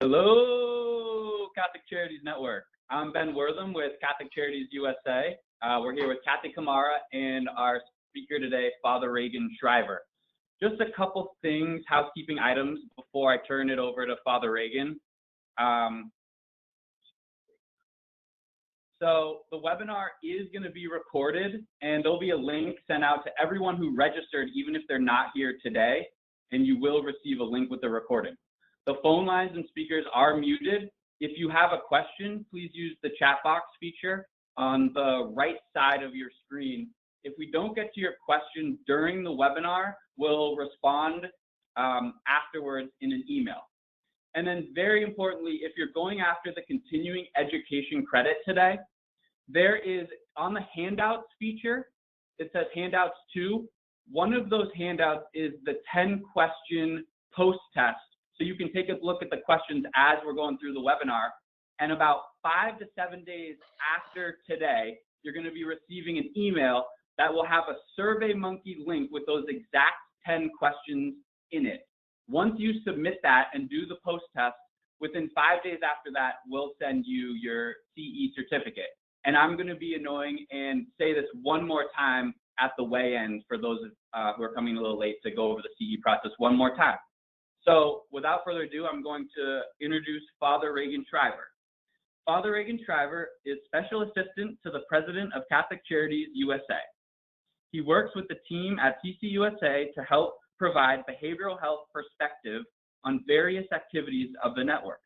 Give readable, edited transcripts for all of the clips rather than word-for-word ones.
Hello, Catholic Charities Network. I'm Ben Wortham with Catholic Charities USA. We're here with Kathy Kamara and our speaker today, Father Reagan Shriver. Just a couple things, housekeeping items before I turn it over to Father Reagan. So the webinar is going to be recorded, and there'll be a link sent out to everyone who registered, even if they're not here today, and you will receive a link with the recording. The phone lines and speakers are muted. If you have a question, please use the chat box feature on the right side of your screen. If we don't get to your question during the webinar, we'll respond afterwards in an email. And then very importantly, if you're going after the continuing education credit today, there is on the handouts feature, it says handouts 2. One of those handouts is the 10-question post-test. So you can take a look at the questions as we're going through the webinar. And about 5 to 7 days after today, you're going to be receiving an email that will have a SurveyMonkey link with those exact 10 questions in it. Once you submit that and do the post-test, within 5 days after that, we'll send you your CE certificate. And I'm going to be annoying and say this one more time at the weigh-in for those who are coming a little late to go over the CE process one more time. So without further ado, I'm going to introduce Father Reagan Shriver. Father Reagan Shriver is Special Assistant to the President of Catholic Charities USA. He works with the team at CCUSA to help provide behavioral health perspective on various activities of the network.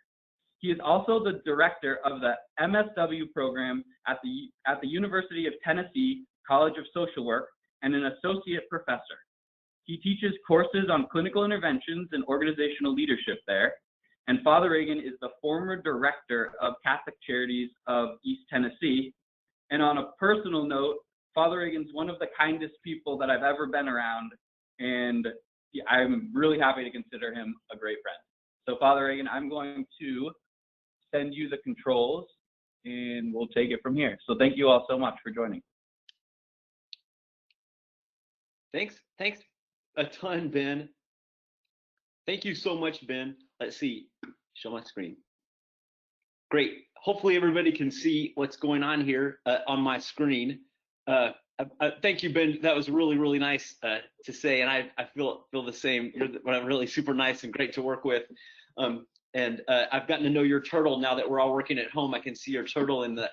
He is also the director of the MSW program at the University of Tennessee College of Social Work and an associate professor. He teaches courses on clinical interventions and organizational leadership there. And Father Reagan is the former director of Catholic Charities of East Tennessee. And on a personal note, Father Reagan's one of the kindest people that I've ever been around. And I'm really happy to consider him a great friend. So Father Reagan, I'm going to send you the controls and we'll take it from here. So thank you all so much for joining. Thanks a ton, Ben. Thank you so much, Ben. Let's see, show my screen. Great, hopefully everybody can see what's going on here on my screen. Thank you, Ben. That was really, really nice to say, and I feel the same. You're really super nice and great to work with. And I've gotten to know your turtle now that we're all working at home. I can see your turtle in the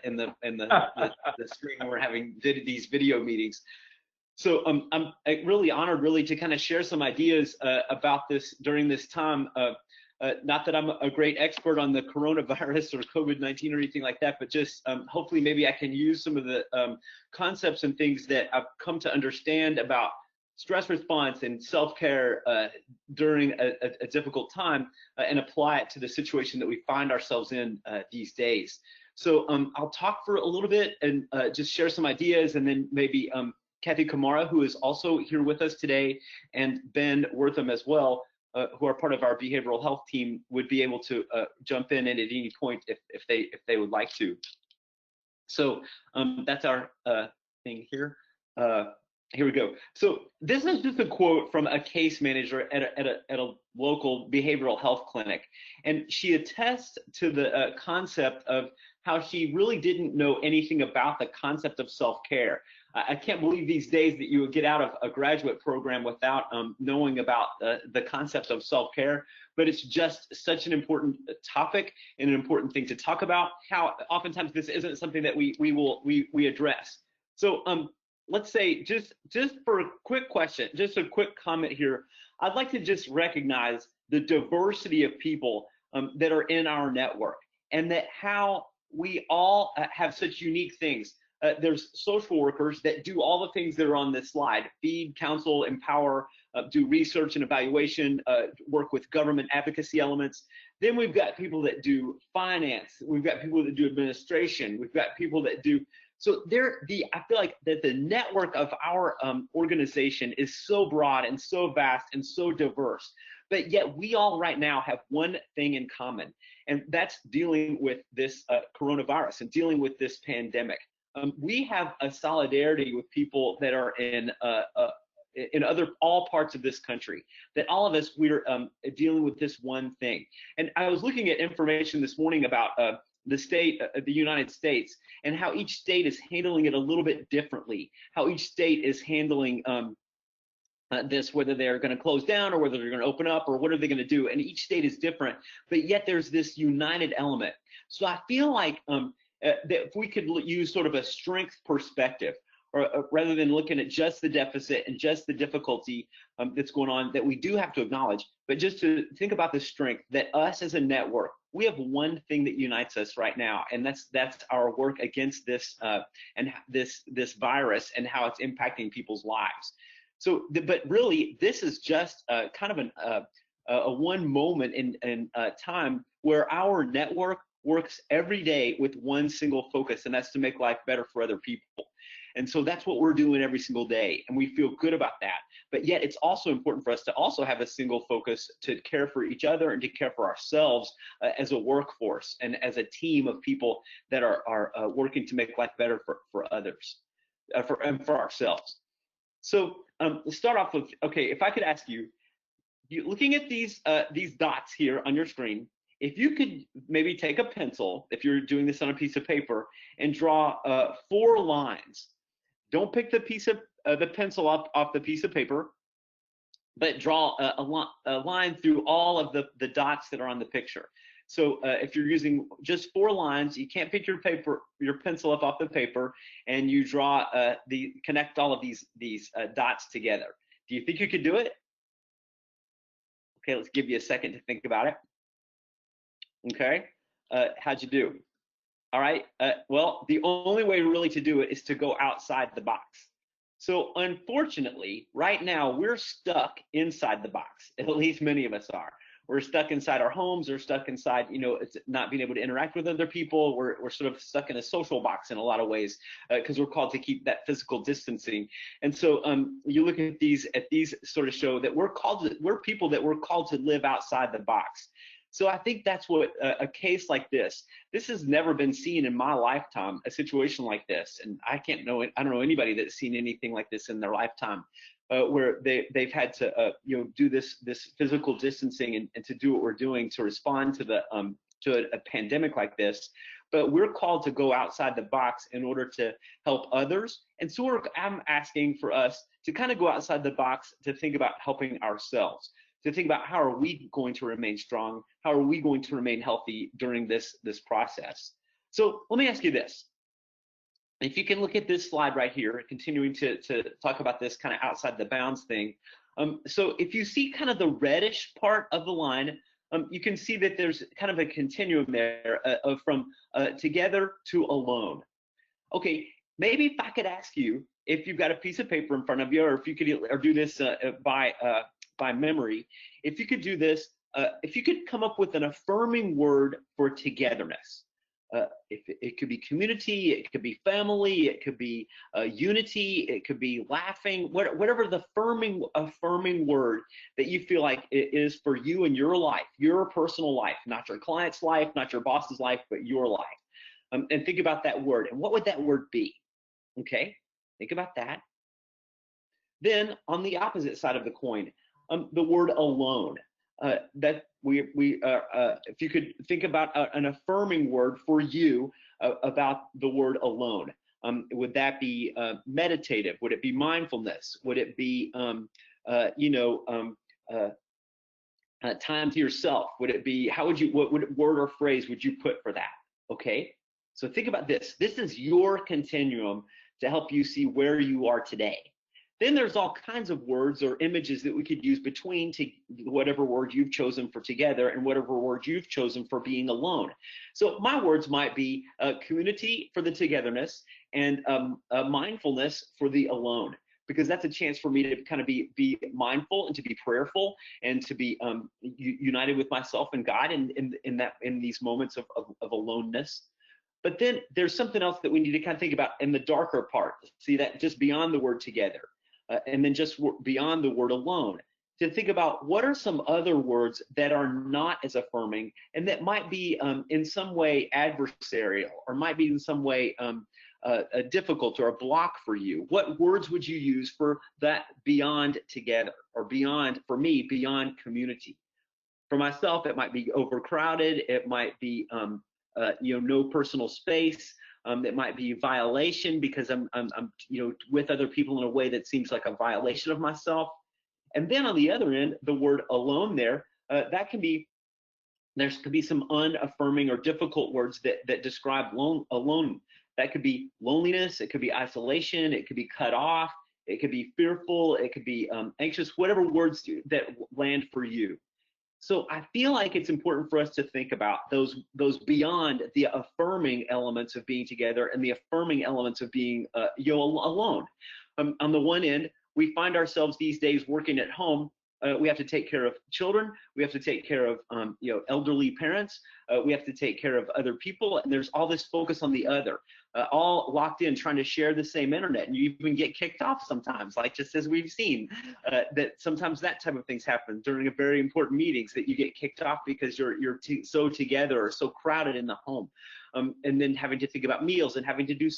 screen when we're having these video meetings. So I'm really honored, really, to kind of share some ideas about this during this time. Not that I'm a great expert on the coronavirus or COVID-19 or anything like that, but just hopefully maybe I can use some of the concepts and things that I've come to understand about stress response and self-care during a difficult time and apply it to the situation that we find ourselves in these days. So I'll talk for a little bit and just share some ideas, and then maybe Kathy Kamara, who is also here with us today, and Ben Wortham as well, who are part of our behavioral health team, would be able to jump in at any point if they would like to. So that's our thing here. Here we go. So this is just a quote from a case manager at a local behavioral health clinic, and she attests to the concept of how she really didn't know anything about the concept of self-care. I can't believe these days that you would get out of a graduate program without knowing about the concept of self-care, but it's just such an important topic and an important thing to talk about, how oftentimes this isn't something that we address. So let's say, just for a quick question, just a quick comment here, I'd like to just recognize the diversity of people that are in our network, and that how we all have such unique things. There's social workers that do all the things that are on this slide: feed, counsel, empower, do research and evaluation, work with government advocacy elements. Then we've got people that do finance. We've got people that do administration. We've got people that do, so I feel like that the network of our organization is so broad and so vast and so diverse, but yet we all right now have one thing in common, and that's dealing with this coronavirus and dealing with this pandemic. We have a solidarity with people that are in in all parts of this country, that all of us, we're dealing with this one thing. And I was looking at information this morning about the United States, and how each state is handling it a little bit differently, how each state is handling this, whether they're going to close down or whether they're going to open up or what are they going to do. And each state is different, but yet there's this united element. So I feel like that if we could use sort of a strength perspective, or rather than looking at just the deficit and just the difficulty that's going on, that we do have to acknowledge, but just to think about the strength that us as a network, we have one thing that unites us right now, and that's our work against this and this virus and how it's impacting people's lives. So, but really, this is just kind of a one moment in time where our network works every day with one single focus, and that's to make life better for other people. And so that's what we're doing every single day, and we feel good about that. But yet it's also important for us to also have a single focus to care for each other and to care for ourselves as a workforce and as a team of people that are working to make life better for others, for ourselves. So let's start off with, okay, if I could ask you, looking at these dots here on your screen, if you could maybe take a pencil, if you're doing this on a piece of paper, and draw 4 lines. Don't pick the pencil up off the piece of paper, but draw a line through all of the dots that are on the picture. So if you're using just 4 lines, you can't pick your pencil up off the paper, and you draw connect all of these dots together. Do you think you could do it? Okay, let's give you a second to think about it. Okay, how'd you do? All right, well, the only way really to do it is to go outside the box. So unfortunately, right now, we're stuck inside the box. At least many of us are. We're stuck inside our homes, or stuck inside, it's not being able to interact with other people. We're sort of stuck in a social box in a lot of ways, because we're called to keep that physical distancing. And so you look at these sort of show that we're people that we're called to live outside the box. So I think that's what a case like this has never been seen in my lifetime, a situation like this. And I don't know anybody that's seen anything like this in their lifetime, where they've had to do this physical distancing and to do what we're doing to respond to a pandemic like this. But we're called to go outside the box in order to help others. And so I'm asking for us to kind of go outside the box to think about helping ourselves, to think about how are we going to remain strong? How are we going to remain healthy during this process? So let me ask you this. If you can look at this slide right here, continuing to talk about this kind of outside the bounds thing. So if you see kind of the reddish part of the line, you can see that there's kind of a continuum there from together to alone. Okay, maybe if I could ask you, if you've got a piece of paper in front of you, or if you could do this by memory, if you could do this, if you could come up with an affirming word for togetherness. If it could be community, it could be family, it could be unity, it could be laughing, whatever the affirming word that you feel like it is for you in your life, your personal life, not your client's life, not your boss's life, but your life. And think about that word. And what would that word be? Okay, think about that. Then on the opposite side of the coin, the word alone. That if you could think about an affirming word for you about the word alone, would that be meditative? Would it be mindfulness? Would it be time to yourself? Would it be, what word or phrase would you put for that? Okay, so think about this. This is your continuum to help you see where you are today. Then there's all kinds of words or images that we could use between whatever word you've chosen for together and whatever word you've chosen for being alone. So my words might be community for the togetherness, and mindfulness for the alone, because that's a chance for me to kind of be mindful and to be prayerful and to be united with myself and God in these moments of aloneness. But then there's something else that we need to kind of think about in the darker part. See that just beyond the word together. And then just beyond the word alone, to think about what are some other words that are not as affirming and that might be in some way adversarial, or might be in some way difficult or a block for you? What words would you use for that beyond together, or beyond, for me, beyond community? For myself, it might be overcrowded. It might be, no personal space. It might be violation because I'm with other people in a way that seems like a violation of myself. And then on the other end, the word alone there, there could be some unaffirming or difficult words that describe alone. That could be loneliness. It could be isolation. It could be cut off. It could be fearful. It could be anxious. Whatever words that land for you. So I feel like it's important for us to think about those beyond the affirming elements of being together and the affirming elements of being alone. On the one end, we find ourselves these days working at home. We have to take care of children. We have to take care of elderly parents. We have to take care of other people, and there's all this focus on the other, all locked in trying to share the same internet, and you even get kicked off sometimes, like just as we've seen, that sometimes that type of things happen during a very important meetings, that you get kicked off because you're so together or so crowded in the home. And then having to think about meals and having to do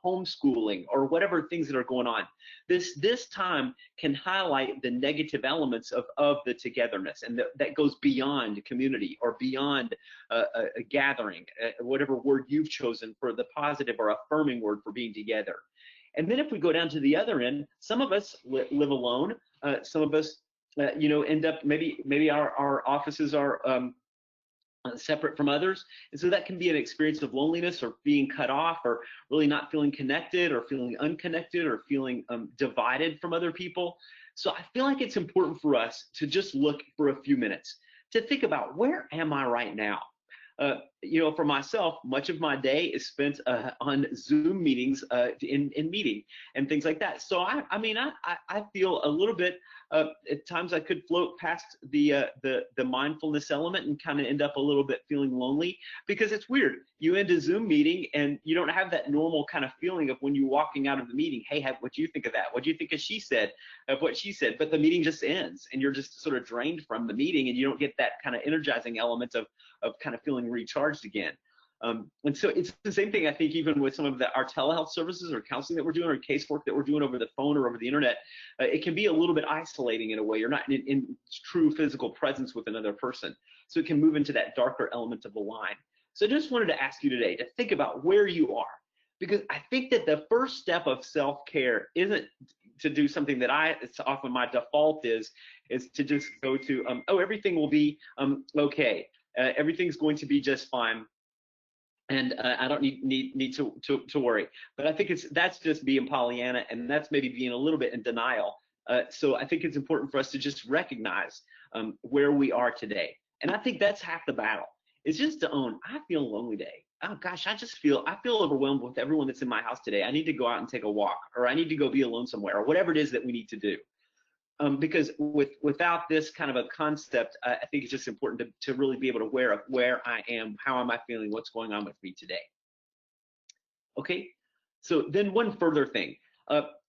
homeschooling or whatever things that are going on. This time can highlight the negative elements of the togetherness, and that goes beyond community or beyond a gathering, whatever word you've chosen for the positive or affirming word for being together. And then if we go down to the other end, some of us live alone. Some of us, end up maybe our offices are separate from others, and so that can be an experience of loneliness or being cut off or really not feeling connected or feeling unconnected or feeling divided from other people. So I feel like it's important for us to just look for a few minutes to think about, where am I right now? For myself, much of my day is spent on Zoom meetings, in meeting and things like that. So I feel a little bit, at times I could float past the mindfulness element and kind of end up a little bit feeling lonely, because it's weird. You end a Zoom meeting and you don't have that normal kind of feeling of when you're walking out of the meeting, hey, what do you think of that? What do you think of what she said? But the meeting just ends and you're just sort of drained from the meeting, and you don't get that kind of energizing element of kind of feeling recharged again. And so it's the same thing, I think, even with some of our telehealth services or counseling that we're doing or casework that we're doing over the phone or over the internet. It can be a little bit isolating in a way. You're not in true physical presence with another person. So it can move into that darker element of the line. So I just wanted to ask you today to think about where you are, because I think that the first step of self-care isn't to do something that it's often my default is to just go to, everything will be okay. Everything's going to be just fine, and I don't need to worry. But I think that's just being Pollyanna, and that's maybe being a little bit in denial. So I think it's important for us to just recognize where we are today, and I think that's half the battle. It's just to own, I feel a lonely day. Oh gosh, I feel overwhelmed with everyone that's in my house today. I need to go out and take a walk, or I need to go be alone somewhere, or whatever it is that we need to do. Because without this kind of a concept, I think it's just important to really be able to aware of where I am, how am I feeling, what's going on with me today. Okay, so then one further thing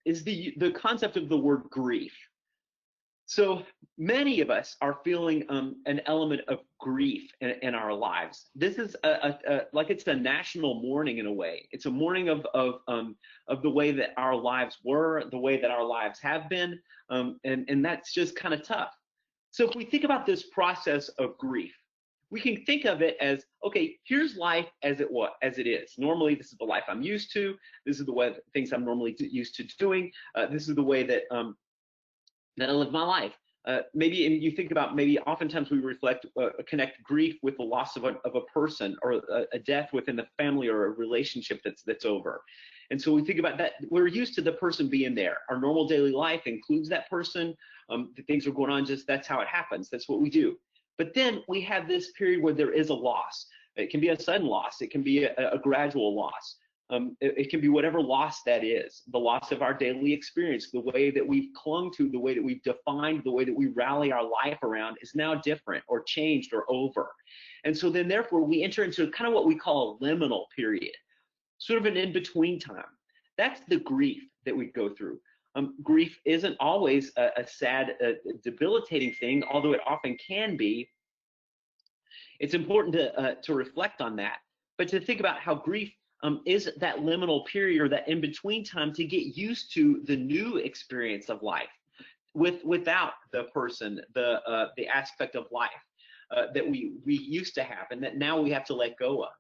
is the concept of the word grief. So many of us are feeling an element of grief in our lives. This is like it's a national mourning in a way. It's a mourning of the way that our lives were, the way that our lives have been, and that's just kind of tough. So if we think about this process of grief, we can think of it as, okay, here's life as it is. Normally, this is the life I'm used to. This is the way things I'm normally used to doing. This is the way that I live my life. Maybe, and you think about, maybe oftentimes we connect grief with the loss of a person, or a death within the family, or a relationship that's over. And so we think about that. We're used to the person being there. Our normal daily life includes that person. The things are going on, that's how it happens. That's what we do. But then we have this period where there is a loss. It can be a sudden loss. It can be a gradual loss. It can be whatever loss that is, the loss of our daily experience, the way that we've clung to, the way that we've defined, the way that we rally our life around is now different or changed or over. And so then therefore we enter into kind of what we call a liminal period, sort of an in-between time. That's the grief that we go through. Grief isn't always a sad, debilitating thing, although it often can be. It's important to reflect on that, but to think about how grief is that liminal period or that in-between time to get used to the new experience of life without the person, the aspect of life that we used to have and that now we have to let go of.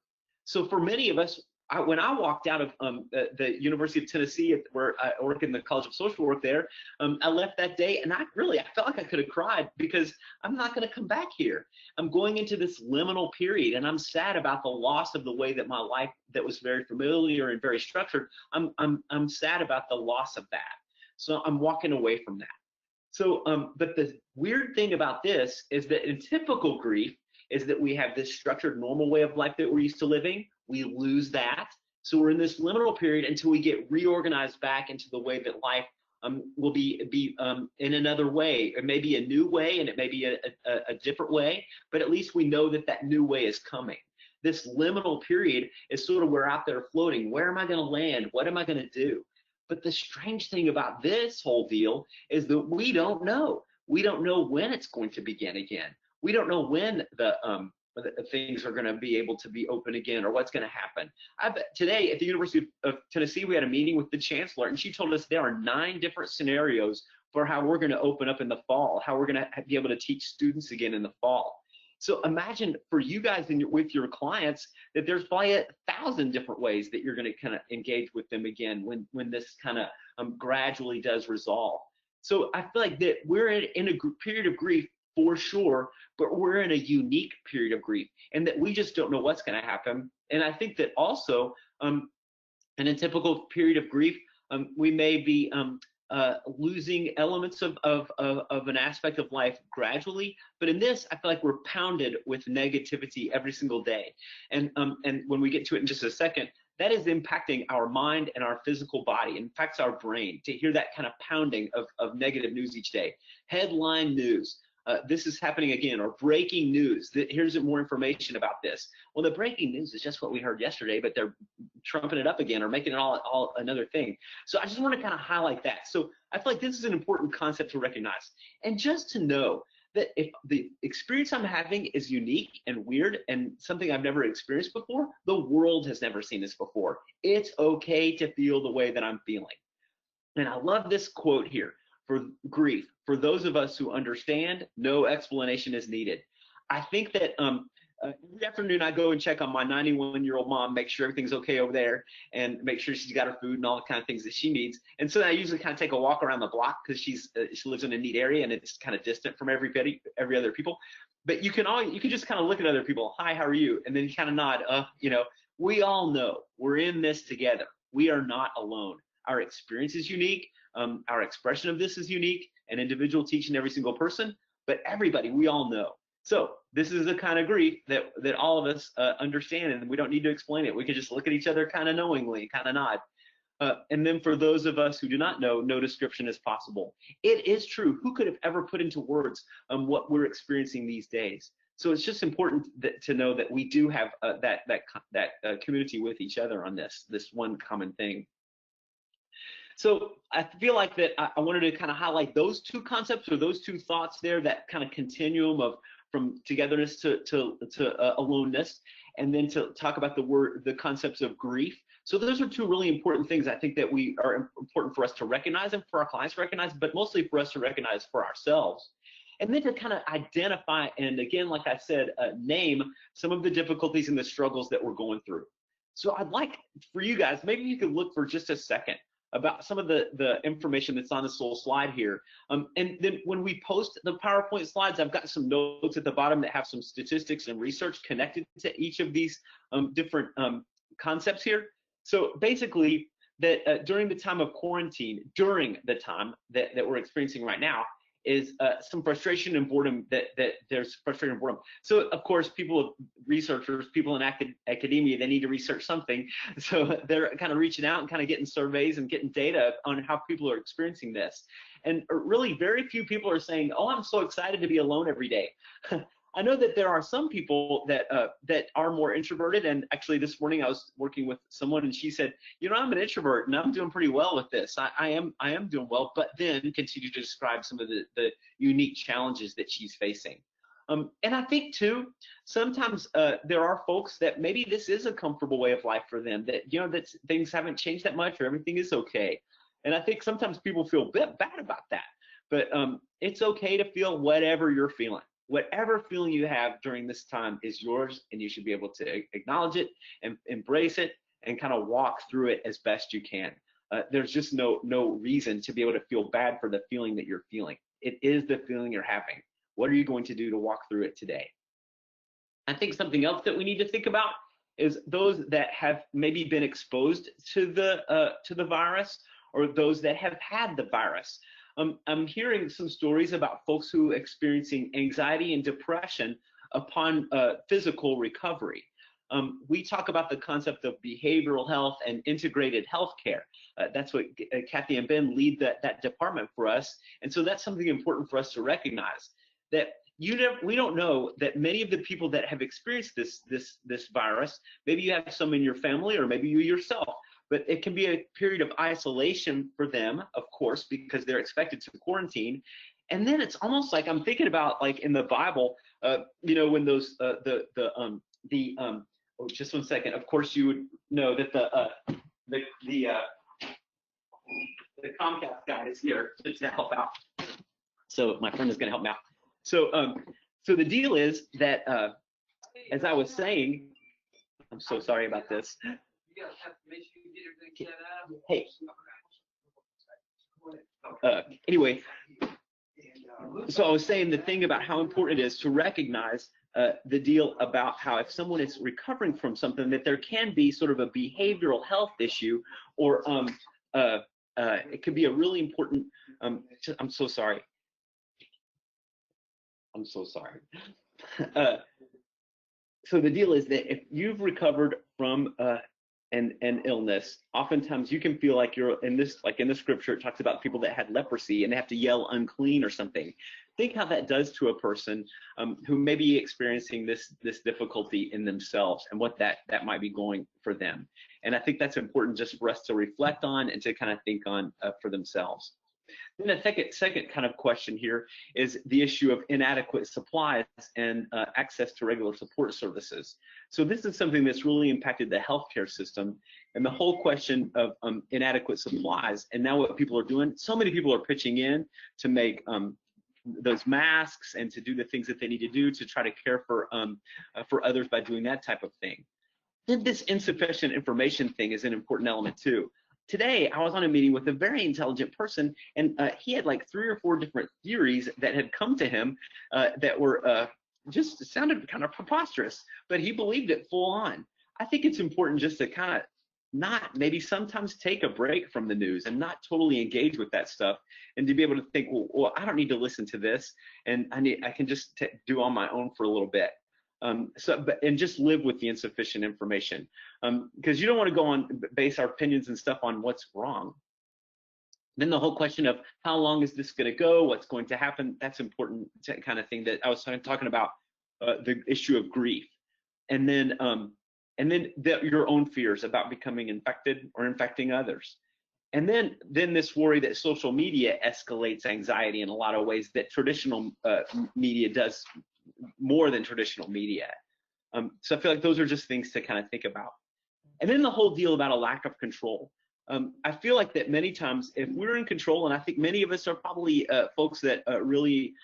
So for many of us, when I walked out of the University of Tennessee, where I work in the College of Social Work there, I left that day and I felt like I could have cried because I'm not going to come back here. I'm going into this liminal period and I'm sad about the loss of the way that my life that was very familiar and very structured. I'm sad about the loss of that. So I'm walking away from that. So, but the weird thing about this is that in typical grief is that we have this structured normal way of life that we're used to living. We lose that. So we're in this liminal period until we get reorganized back into the way that life will be in another way. It may be a new way and it may be a different way, but at least we know that that new way is coming. This liminal period is sort of we're out there floating. Where am I going to land? What am I going to do? But the strange thing about this whole deal is that we don't know. We don't know when it's going to begin again. We don't know when the things are going to be able to be open again or what's going to happen. Today at the University of Tennessee, we had a meeting with the chancellor, and she told us there are 9 different scenarios for how we're going to open up in the fall, how we're going to be able to teach students again in the fall. So imagine for you guys with your clients that there's probably 1,000 different ways that you're going to kind of engage with them again when this kind of gradually does resolve. So I feel like that we're in a period of grief for sure, but we're in a unique period of grief and that we just don't know what's going to happen. And I think that also in a typical period of grief, we may be losing elements of an aspect of life gradually, but in this, I feel like we're pounded with negativity every single day. And when we get to it in just a second, that is impacting our mind and our physical body, it impacts our brain to hear that kind of pounding of negative news each day. Headline news. This is happening again, or breaking news. Here's more information about this. Well, the breaking news is just what we heard yesterday, but they're trumping it up again or making it all another thing. So I just want to kind of highlight that. So I feel like this is an important concept to recognize. And just to know that if the experience I'm having is unique and weird and something I've never experienced before, the world has never seen this before. It's okay to feel the way that I'm feeling. And I love this quote here. For grief, for those of us who understand, no explanation is needed. I think that every afternoon I go and check on my 91-year-old mom, make sure everything's okay over there, and make sure she's got her food and all the kind of things that she needs. And so I usually kind of take a walk around the block because she lives in a neat area and it's kind of distant from every other people. But you can just kind of look at other people. Hi, how are you? And then you kind of nod. We all know we're in this together. We are not alone. Our experience is unique. Our expression of this is unique and individual to each and every single person, but everybody, we all know. So this is the kind of grief that all of us understand, and we don't need to explain it. We can just look at each other kind of knowingly, kind of nod. And then for those of us who do not know, no description is possible. It is true. Who could have ever put into words what we're experiencing these days? So it's just important to know that we do have that community with each other on this one common thing. So I feel like that I wanted to kind of highlight those 2 concepts or those 2 thoughts there, that kind of continuum of from togetherness to aloneness, and then to talk about the concepts of grief. So those are 2 really important things I think that we are important for us to recognize and for our clients to recognize, but mostly for us to recognize for ourselves. And then to kind of identify and, again, like I said, name some of the difficulties and the struggles that we're going through. So I'd like for you guys, maybe you could look for just a second about some of the information that's on this little slide here. And then when we post the PowerPoint slides, I've got some notes at the bottom that have some statistics and research connected to each of these different concepts here. So basically, that during the time of quarantine, during the time that we're experiencing right now, is some frustration and boredom, that there's frustration and boredom. So of course, researchers, people in academia, they need to research something. So they're kind of reaching out and kind of getting surveys and getting data on how people are experiencing this. And really very few people are saying, oh, I'm so excited to be alone every day. I know that there are some people that are more introverted, and actually this morning I was working with someone and she said, I'm an introvert and I'm doing pretty well with this. I am doing well, but then continue to describe some of the unique challenges that she's facing. And I think too, sometimes there are folks that maybe this is a comfortable way of life for them, that, you know, that things haven't changed that much or everything is okay. And I think sometimes people feel a bit bad about that. But it's okay to feel whatever you're feeling. Whatever feeling you have during this time is yours, and you should be able to acknowledge it and embrace it and kind of walk through it as best you can. There's just no reason to be able to feel bad for the feeling that you're feeling. It is the feeling you're having. What are you going to do to walk through it today? I think something else that we need to think about is those that have maybe been exposed to the virus, or those that have had the virus. I'm hearing some stories about folks who are experiencing anxiety and depression upon physical recovery. We talk about the concept of behavioral health and integrated healthcare. That's what Kathy and Ben lead that department for us. And so that's something important for us to recognize, that we don't know that many of the people that have experienced this virus, maybe you have some in your family or maybe you yourself, but it can be a period of isolation for them, of course, because they're expected to quarantine. And then it's almost like I'm thinking about, like in the Bible, you know, when those oh, just one second. Of course, you would know that the Comcast guy is here to help out. So my friend is going to help me out. So so the deal is that as I was saying, I'm so sorry about this. You guys have to make sure you get everything set up. Hey. Anyway, so I was saying the thing about how important it is to recognize the deal about how if someone is recovering from something, that there can be sort of a behavioral health issue, or it could be a really important, I'm so sorry. I'm so sorry. So the deal is that if you've recovered from an illness, oftentimes you can feel like you're in this, like in the scripture, it talks about people that had leprosy and they have to yell unclean or something. Think how that does to a person who may be experiencing this difficulty in themselves, and what that might be going for them. And I think that's important just for us to reflect on and to kind of think on for themselves. Then the second kind of question here is the issue of inadequate supplies and access to regular support services. So this is something that's really impacted the healthcare system, and the whole question of inadequate supplies. And now what people are doing, so many people are pitching in to make those masks and to do the things that they need to do to try to care for others by doing that type of thing. Then this insufficient information thing is an important element too. Today, I was on a meeting with a very intelligent person, and he had like 3 or 4 different theories that had come to him that were just sounded kind of preposterous, but he believed it full on. I think it's important just to kind of not maybe sometimes take a break from the news and not totally engage with that stuff, and to be able to think, well, I don't need to listen to this, and I can just do on my own for a little bit. And just live with the insufficient information, because you don't want to go on base our opinions and stuff on what's wrong. Then the whole question of how long is this going to go, what's going to happen, that's important kind of thing that I was talking about, the issue of grief, and then your own fears about becoming infected or infecting others. And then this worry that social media escalates anxiety in a lot of ways that traditional media does more than traditional media. So I feel like those are just things to kind of think about. And then the whole deal about a lack of control. I feel like that many times if we're in control, and I think many of us are probably folks that really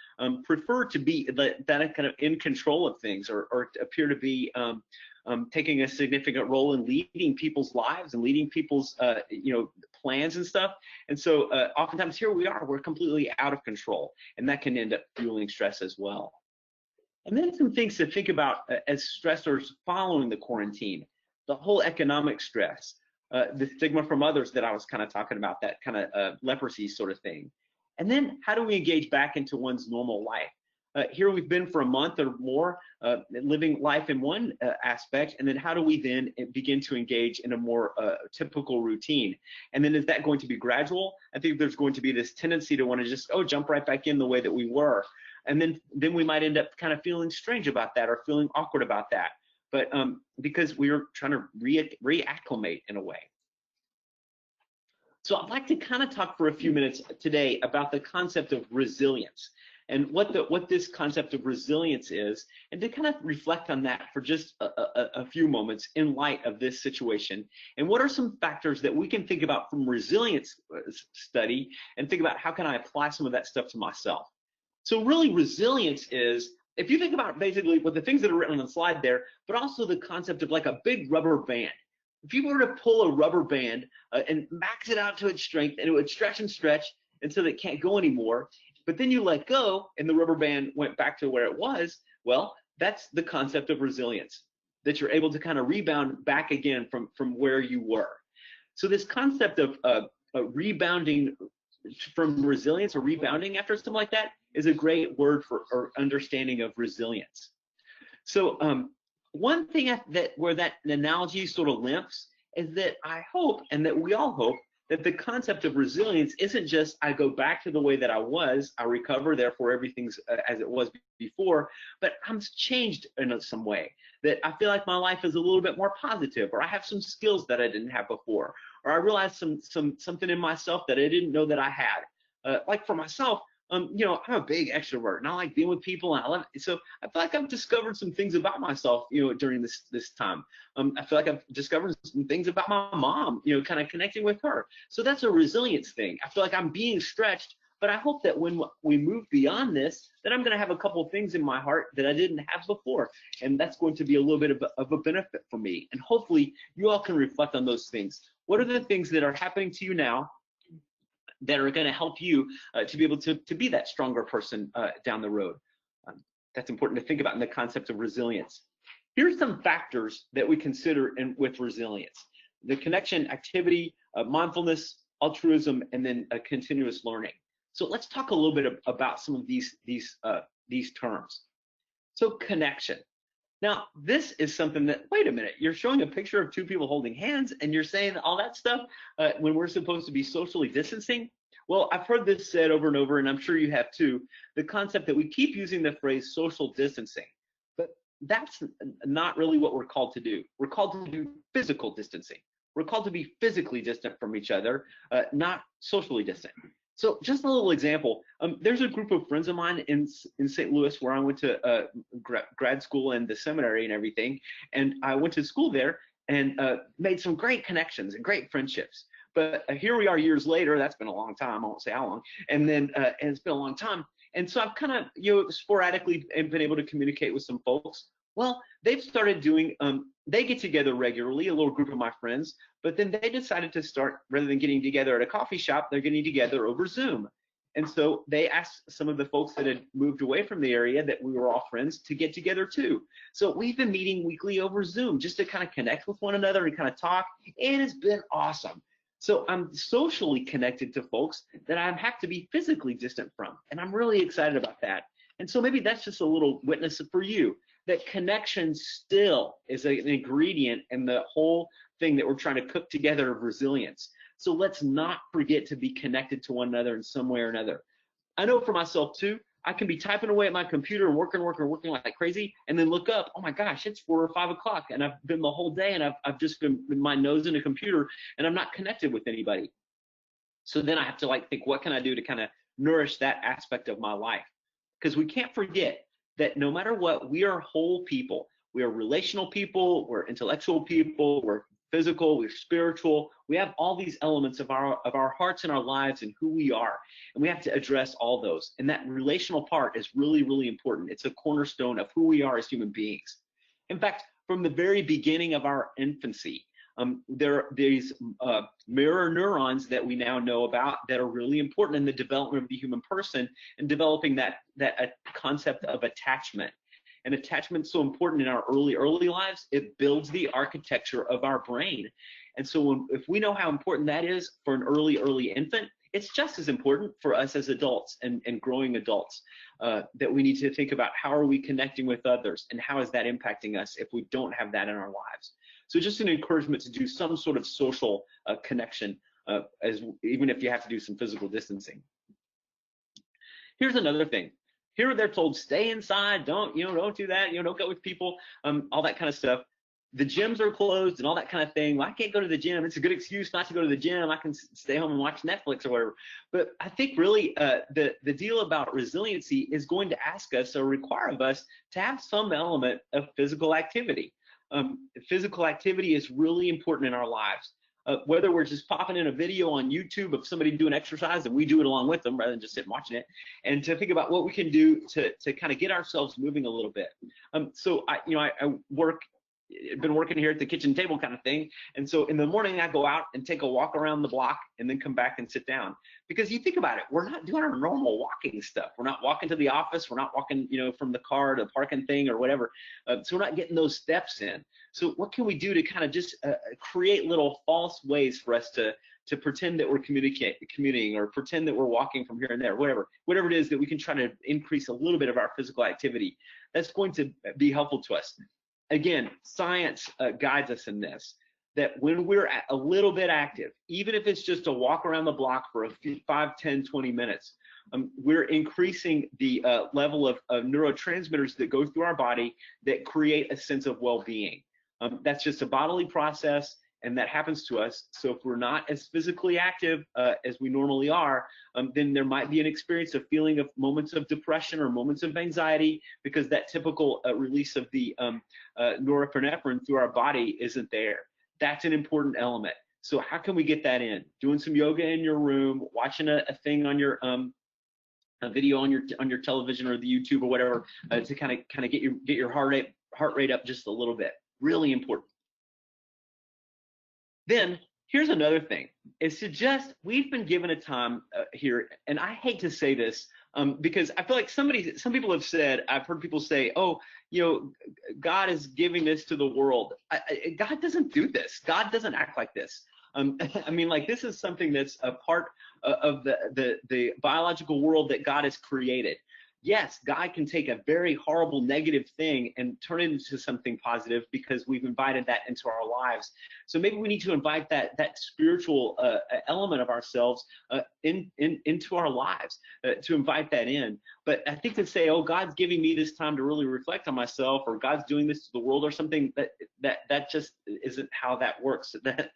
prefer to be that kind of in control of things, or appear to be taking a significant role in leading people's lives and leading people's plans and stuff. And so oftentimes here we're completely out of control, and that can end up fueling stress as well. And then some things to think about as stressors following the quarantine: the whole economic stress, the stigma from others that I was kind of talking about, that kind of leprosy sort of thing. And then how do we engage back into one's normal life? Here we've been for a month or more living life in one aspect, and then how do we then begin to engage in a more typical routine? And then is that going to be gradual? I think there's going to be this tendency to want to just jump right back in the way that we were. And then we might end up kind of feeling strange about that, or feeling awkward about that, but because we're trying to reacclimate in a way. So I'd like to kind of talk for a few minutes today about the concept of resilience. and what this concept of resilience is, and to kind of reflect on that for just a few moments in light of this situation. And what are some factors that we can think about from resilience study and think about how can I apply some of that stuff to myself? So really resilience is, if you think about basically what the things that are written on the slide there, but also the concept of like a big rubber band. If you were to pull a rubber band and max it out to its strength, and it would stretch and stretch until it can't go anymore, but then you let go and the rubber band went back to where it was, well, that's the concept of resilience, that you're able to kind of rebound back again from where you were. So this concept of rebounding from resilience, or rebounding after something like that, is a great word for or understanding of resilience. So one thing where that analogy sort of limps is that I hope, and that we all hope, that the concept of resilience isn't just I go back to the way that I was, I recover, therefore everything's as it was before, but I'm changed in some way, that I feel like my life is a little bit more positive, or I have some skills that I didn't have before, or I realized something in myself that I didn't know that I had. Like for myself, you know, I'm a big extrovert and I like being with people, and I love it. So I feel like I've discovered some things about myself, you know, during this time. I feel like I've discovered some things about my mom, you know, kind of connecting with her. So that's a resilience thing. I feel like I'm being stretched, but I hope that when we move beyond this, that I'm going to have a couple of things in my heart that I didn't have before. And that's going to be a little bit of a benefit for me. And hopefully you all can reflect on those things. What are the things that are happening to you now that are going to help you to be able to be that stronger person down the road? That's important to think about in the concept of resilience. Here's some factors that we consider with resilience: the connection, activity, mindfulness, altruism, and then continuous learning. So let's talk a little bit about some of these terms. So connection. Now, this is something that, wait a minute, you're showing a picture of two people holding hands and you're saying all that stuff when we're supposed to be socially distancing? Well, I've heard this said over and over, and I'm sure you have too, the concept that we keep using the phrase social distancing, but that's not really what we're called to do. We're called to do physical distancing. We're called to be physically distant from each other, not socially distant. So just a little example, there's a group of friends of mine in St. Louis where I went to grad school and the seminary and everything. And I went to school there and made some great connections and great friendships. But here we are years later. That's been a long time. I won't say how long. And then and it's been a long time. And so I've kind of, you know, sporadically been able to communicate with some folks. Well, they've started doing, they get together regularly, a little group of my friends, but then they decided to start, rather than getting together at a coffee shop, they're getting together over Zoom. And so they asked some of the folks that had moved away from the area that we were all friends to get together too. So we've been meeting weekly over Zoom just to kind of connect with one another and kind of talk, and it's been awesome. So I'm socially connected to folks that I have to be physically distant from, and I'm really excited about that. And so maybe that's just a little witness for you, that connection still is an ingredient in the whole thing that we're trying to cook together of resilience. So let's not forget to be connected to one another in some way or another. I know for myself too, I can be typing away at my computer and working like crazy, and then look up, oh my gosh, it's 4 or 5 o'clock, and I've been the whole day, and I've just been with my nose in a computer, and I'm not connected with anybody. So then I have to like think, what can I do to kind of nourish that aspect of my life? Because we can't forget that no matter what, we are whole people. We are relational people, we're intellectual people, we're physical, we're spiritual. We have all these elements of our hearts and our lives and who we are. And we have to address all those. And that relational part is really, really important. It's a cornerstone of who we are as human beings. In fact, from the very beginning of our infancy, there are these mirror neurons that we now know about that are really important in the development of the human person and developing that concept of attachment. And attachment's so important in our early lives. It builds the architecture of our brain. And so if we know how important that is for an early infant, it's just as important for us as adults and growing adults that we need to think about how are we connecting with others and how is that impacting us if we don't have that in our lives. So just an encouragement to do some sort of social connection, even if you have to do some physical distancing. Here's another thing. Here they're told, stay inside, don't do that, don't go with people, all that kind of stuff. the gyms are closed and all that kind of thing. Well, I can't go to the gym. It's a good excuse not to go to the gym. I can stay home and watch Netflix or whatever. But I think really the deal about resiliency is going to ask us or require of us to have some element of physical activity. Physical activity is really important in our lives. Whether we're just popping in a video on YouTube of somebody doing exercise and we do it along with them rather than just sitting watching it, and to think about what we can do to kind of get ourselves moving a little bit. So I been working here at the kitchen table kind of thing. And so in the morning, I go out and take a walk around the block and then come back and sit down. Because you think about it, we're not doing our normal walking stuff. We're not walking to the office. We're not walking, from the car to the parking thing or whatever. So we're not getting those steps in. So what can we do to kind of just create little false ways for us to pretend that we're commuting or pretend that we're walking from here and there, whatever it is that we can try to increase a little bit of our physical activity. That's going to be helpful to us. Again, science guides us in this, that when we're a little bit active, even if it's just a walk around the block for a few, 5, 10, 20 minutes, we're increasing the level of neurotransmitters that go through our body that create a sense of well-being. That's just a bodily process, and that happens to us. So if we're not as physically active as we normally are, then there might be an experience of feeling of moments of depression or moments of anxiety, because that typical release of the norepinephrine through our body isn't there. That's an important element. So how can we get that in? Doing some yoga in your room, watching a thing on your a video on your television or the YouTube or whatever, to kind of get your heart rate up just a little bit. Really important. Then here's another thing, is to just, we've been given a time here, and I hate to say this because I feel like some people have said, I've heard people say, oh, God is giving this to the world. God doesn't do this. God doesn't act like this. I mean, like, this is something that's a part of the biological world that God has created. Yes, God can take a very horrible negative thing and turn it into something positive because we've invited that into our lives. So maybe we need to invite that spiritual element of ourselves into our lives, to invite that in. But I think to say, oh, God's giving me this time to really reflect on myself, or God's doing this to the world or something, that just isn't how that works. That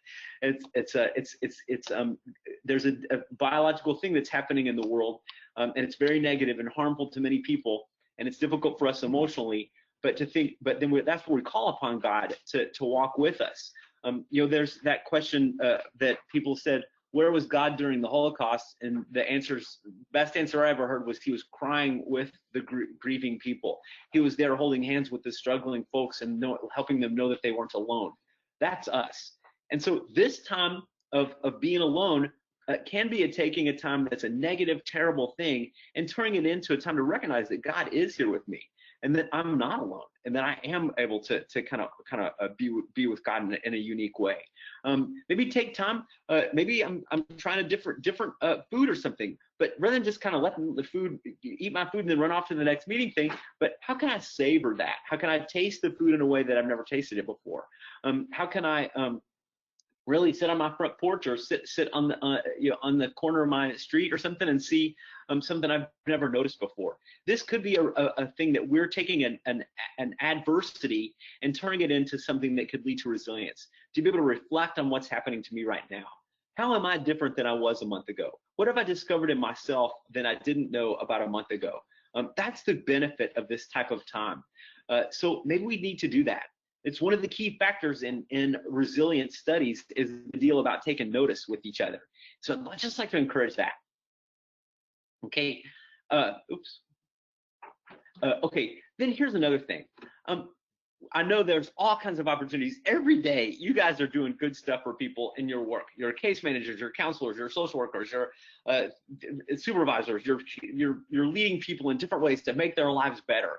there's a biological thing that's happening in the world. And it's very negative and harmful to many people, and it's difficult for us emotionally. But then that's where we call upon God to walk with us. There's that question that people said, where was God during the Holocaust? And the best answer I ever heard was, he was crying with the grieving people. He was there holding hands with the struggling folks and helping them know that they weren't alone. That's us. And so this time of being alone can be taking a time that's a negative, terrible thing and turning it into a time to recognize that God is here with me, and that I'm not alone, and that I am able to kind of be with God in a unique way. Maybe take time. Maybe I'm trying a different food or something, but rather than just kind of letting the food, eat my food and then run off to the next meeting thing, but how can I savor that? How can I taste the food in a way that I've never tasted it before? How can I really sit on my front porch, or sit on the corner of my street or something, and see something I've never noticed before? This could be a thing that we're taking an adversity and turning it into something that could lead to resilience, to be able to reflect on what's happening to me right now. How am I different than I was a month ago? What have I discovered in myself that I didn't know about a month ago? That's the benefit of this type of time. So maybe we need to do that. It's one of the key factors in resilience studies, is the deal about taking notice with each other. So I'd just like to encourage that. Okay. Okay. Then here's another thing. I know there's all kinds of opportunities every day. You guys are doing good stuff for people in your work. Your case managers, your counselors, your social workers, your supervisors. You're leading people in different ways to make their lives better.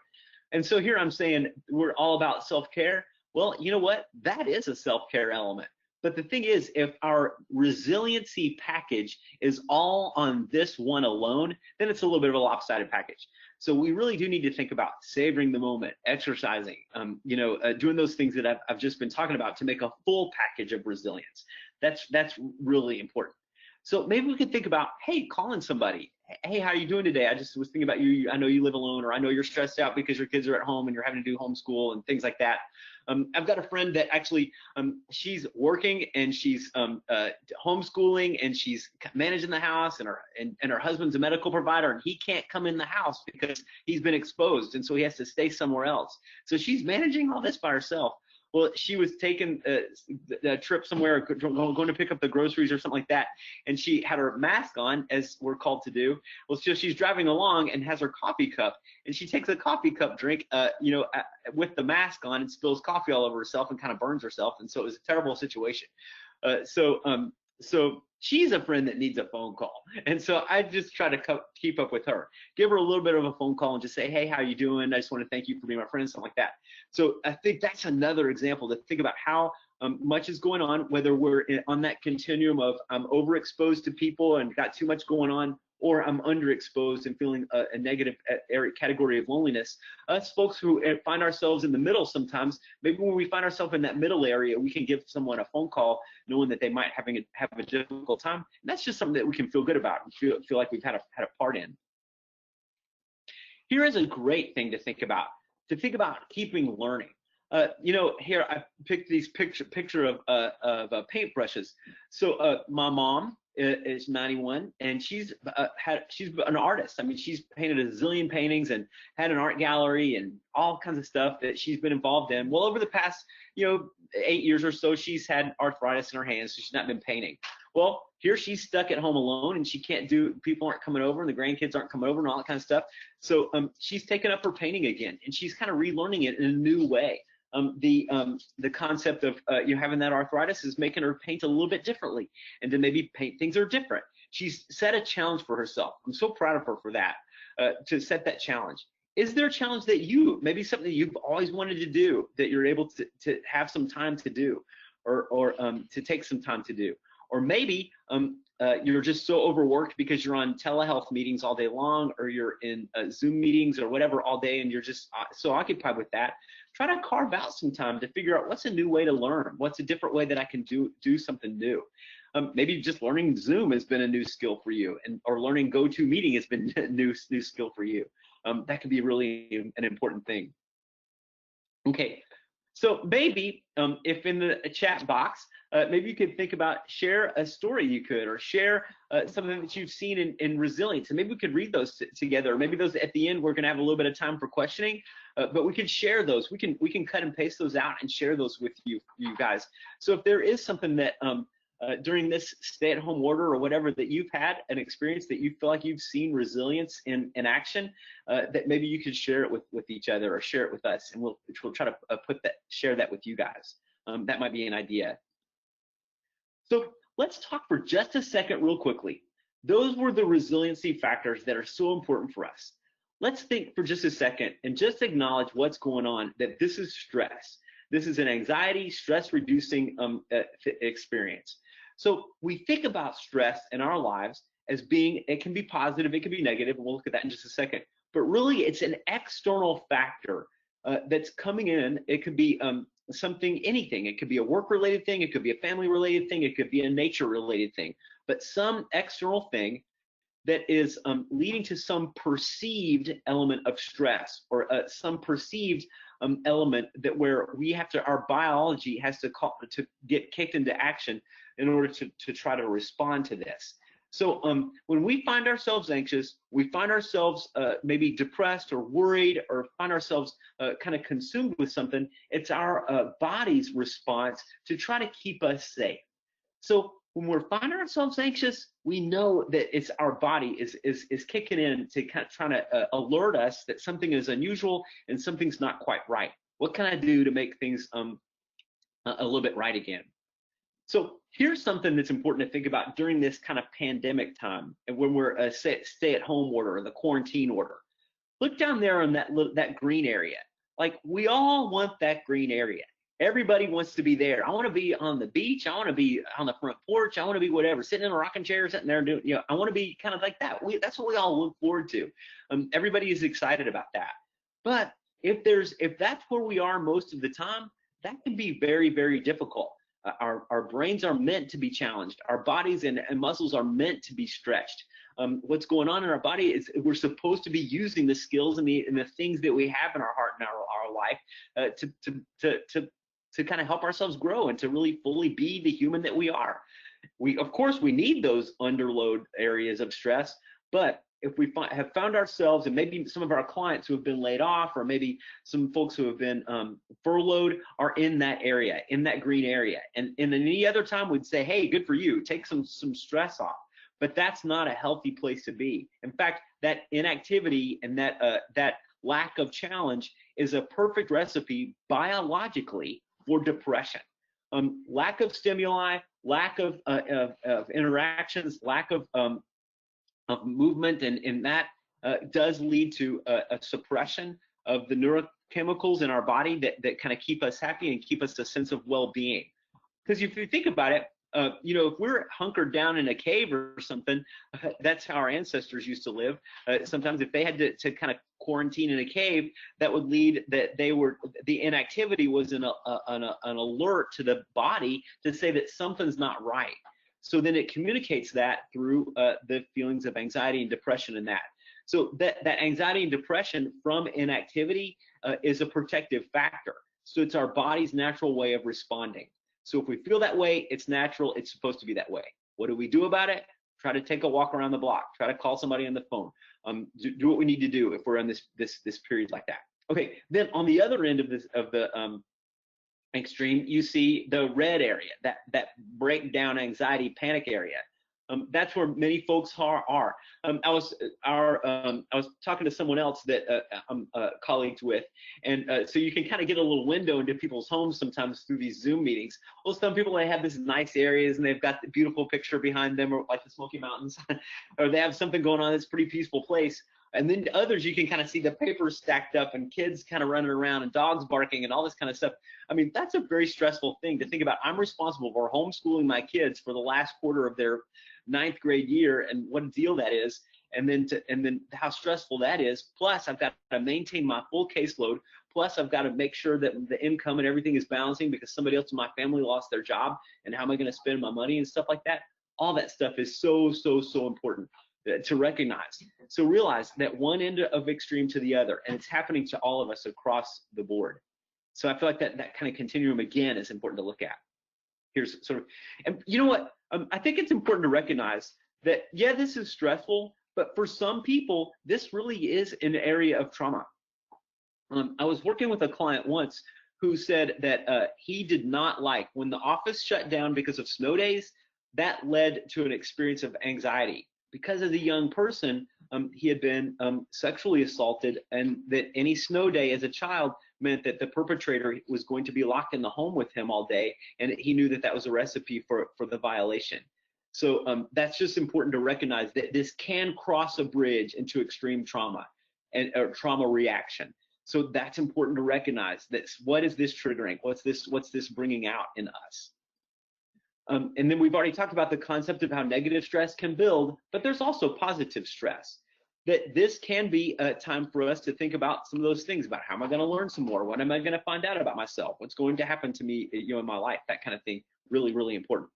And so here I'm saying we're all about self-care. Well, you know what? That is a self-care element. But the thing is, if our resiliency package is all on this one alone, then it's a little bit of a lopsided package. So we really do need to think about savoring the moment, exercising, doing those things that I've just been talking about to make a full package of resilience. That's really important. So maybe we could think about, hey, calling somebody. Hey, how are you doing today? I just was thinking about you. I know you live alone, or I know you're stressed out because your kids are at home and you're having to do homeschool and things like that. I've got a friend that actually, she's working and she's homeschooling and she's managing the house, and her husband's a medical provider, and he can't come in the house because he's been exposed, and so he has to stay somewhere else. So she's managing all this by herself. Well, she was taking a trip somewhere, going to pick up the groceries or something like that, and she had her mask on, as we're called to do. Well, so she's driving along and has her coffee cup, and she takes a coffee cup drink, with the mask on, and spills coffee all over herself and kind of burns herself, and so it was a terrible situation. So she's a friend that needs a phone call, and so I just try to keep up with her, give her a little bit of a phone call, and just say, hey, how you doing? I just want to thank you for being my friend, something like that. So I think that's another example to think about how much is going on, whether we're on that continuum of I'm overexposed to people and got too much going on, or I'm underexposed and feeling a negative category of loneliness. Us folks who find ourselves in the middle sometimes, maybe when we find ourselves in that middle area, we can give someone a phone call knowing that they might have a difficult time. And that's just something that we can feel good about and feel like we've had a part in. Here is a great thing to think about keeping learning. Here I picked these picture of paintbrushes. So my mom is 91, and she's an artist. I mean, she's painted a zillion paintings and had an art gallery and all kinds of stuff that she's been involved in. Well, over the past 8 years or so, she's had arthritis in her hands, so she's not been painting. Well, here she's stuck at home alone, and she can't people aren't coming over, and the grandkids aren't coming over, and all that kind of stuff. So she's taken up her painting again, and she's kind of relearning it in a new way. The concept of having that arthritis is making her paint a little bit differently, and to maybe paint things are different. She's set a challenge for herself. I'm so proud of her for that, to set that challenge. Is there a challenge that maybe something that you've always wanted to do that you're able to have some time to do, or to take some time to do? Or maybe you're just so overworked because you're on telehealth meetings all day long, or you're in Zoom meetings or whatever all day, and you're just so occupied with that. Try to carve out some time to figure out what's a new way to learn. What's a different way that I can do something new? Maybe just learning Zoom has been a new skill for you, or learning GoToMeeting has been a new skill for you. That could be really an important thing. Okay. So maybe if in the chat box, maybe you could think about share a story you could, or share something that you've seen in resilience, and maybe we could read those together. Or maybe those at the end, we're gonna have a little bit of time for questioning, but we could share those. We can cut and paste those out and share those with you guys. So if there is something that during this stay-at-home order or whatever that you've had an experience that you feel like you've seen resilience in action, that maybe you could share it with each other, or share it with us, and we'll try to share that with you guys. That might be an idea. So let's talk for just a second real quickly. Those were the resiliency factors that are so important for us. Let's think for just a second and just acknowledge what's going on, that this is stress. This is an anxiety, stress-reducing experience. So we think about stress in our lives as being, it can be positive, it can be negative, and we'll look at that in just a second. But really, it's an external factor that's coming in. It could be anything. It could be a work-related thing, it could be a family-related thing, it could be a nature-related thing. But some external thing that is leading to some perceived element of stress, or some perceived element that where our biology has to get kicked into action in order to try to respond to this. So when we find ourselves anxious, we find ourselves maybe depressed or worried, or find ourselves kind of consumed with something, it's our body's response to try to keep us safe. So when we're finding ourselves anxious, we know that it's our body is kicking in to kind of trying to alert us that something is unusual and something's not quite right. What can I do to make things a little bit right again? So here's something that's important to think about during this kind of pandemic time, and when we're a stay-at-home order or the quarantine order. Look down there on that green area. Like, we all want that green area. Everybody wants to be there. I want to be on the beach. I want to be on the front porch. I want to be whatever, sitting in a rocking chair, sitting there doing, I want to be kind of like that. That's what we all look forward to. Everybody is excited about that. But if that's where we are most of the time, that can be very, very difficult. Our brains are meant to be challenged. Our bodies and muscles are meant to be stretched. What's going on in our body is we're supposed to be using the skills and the things that we have in our heart and our life to kind of help ourselves grow and to really fully be the human that we are. Of course, we need those underload areas of stress, but if we have found ourselves, and maybe some of our clients who have been laid off, or maybe some folks who have been furloughed, are in that area, in that green area. And any other time we'd say, hey, good for you, take some stress off. But that's not a healthy place to be. In fact, that inactivity and that lack of challenge is a perfect recipe biologically for depression. Lack of stimuli, lack of interactions, lack of movement, and that does lead to a suppression of the neurochemicals in our body that kind of keep us happy and keep us a sense of well-being. Because if you think about it, if we're hunkered down in a cave or something, that's how our ancestors used to live. Sometimes if they had to kind of quarantine in a cave, that would lead that the inactivity was an alert to the body to say that something's not right. So then it communicates that through the feelings of anxiety and depression and that. So that anxiety and depression from inactivity is a protective factor. So it's our body's natural way of responding. So if we feel that way, it's natural, it's supposed to be that way. What do we do about it? Try to take a walk around the block, try to call somebody on the phone, do what we need to do if we're in this period like that. Okay, then on the other end of the extreme, you see the red area, that breakdown anxiety panic area. That's where many folks are. I was talking to someone else that I'm colleagues with, and so you can kind of get a little window into people's homes sometimes through these Zoom meetings. Well, some people, they have this nice areas and they've got the beautiful picture behind them, or like the Smoky Mountains, or they have something going on that's a pretty peaceful place. And then others, you can kind of see the papers stacked up and kids kind of running around and dogs barking and all this kind of stuff. I mean, that's a very stressful thing to think about. I'm responsible for homeschooling my kids for the last quarter of their 9th grade year, and what a deal that is, and then how stressful that is. Plus, I've got to maintain my full caseload. Plus, I've got to make sure that the income and everything is balancing because somebody else in my family lost their job, and how am I going to spend my money and stuff like that? All that stuff is so important to recognize. So realize that one end of extreme to the other, and it's happening to all of us across the board. So I feel like that kind of continuum again is important to look at. Here's sort of, and you know what? I think it's important to recognize that, yeah, this is stressful, but for some people, this really is an area of trauma. I was working with a client once who said that he did not like when the office shut down because of snow days. That led to an experience of anxiety. Because as a young person, he had been sexually assaulted, and that any snow day as a child meant that the perpetrator was going to be locked in the home with him all day, and he knew that that was a recipe for the violation. So that's just important to recognize that this can cross a bridge into extreme trauma and trauma reaction. So that's important to recognize. That what is this triggering? What's this bringing out in us? And then we've already talked about the concept of how negative stress can build, but there's also positive stress. That this can be a time for us to think about some of those things about how am I going to learn some more? What am I going to find out about myself? What's going to happen to me, in my life? That kind of thing, really important.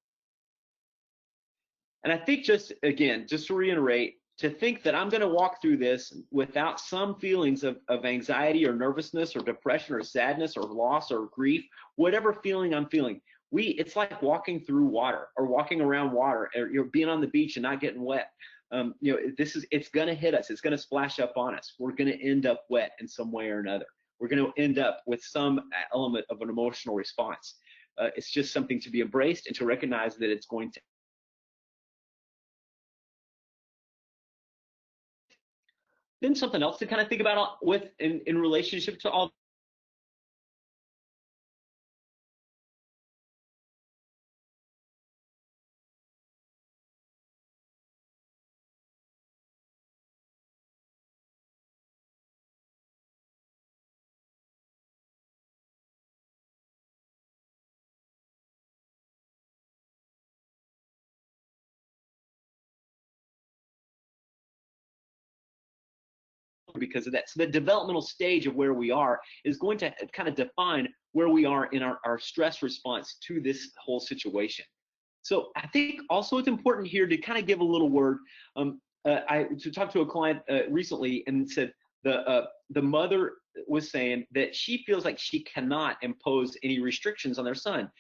And I think just to reiterate, to think that I'm going to walk through this without some feelings of anxiety or nervousness or depression or sadness or loss or grief, whatever feeling I'm feeling, it's like walking through water or walking around water, or being on the beach and not getting wet. It's going to hit us. It's going to splash up on us. We're going to end up wet in some way or another. We're going to end up with some element of an emotional response. It's just something to be embraced and to recognize that it's going to. Then something else to kind of think about in relationship to all. because of that. So the developmental stage of where we are is going to kind of define where we are in our stress response to this whole situation. So I think also it's important here to kind of give a little word. I talked to a client recently and said the mother was saying that she feels like she cannot impose any restrictions on their son.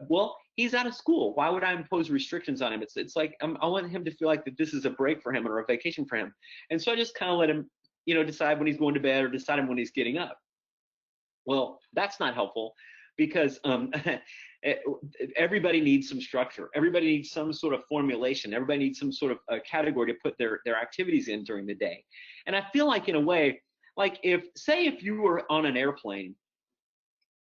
Well, he's out of school. Why would I impose restrictions on him? It's like I want him to feel like that this is a break for him or a vacation for him. And so I just kind of let him, decide when he's going to bed or decide when he's getting up. Well, that's not helpful because everybody needs some structure. Everybody needs some sort of formulation. Everybody needs some sort of category to put their activities in during the day. And I feel like in a way, like if you were on an airplane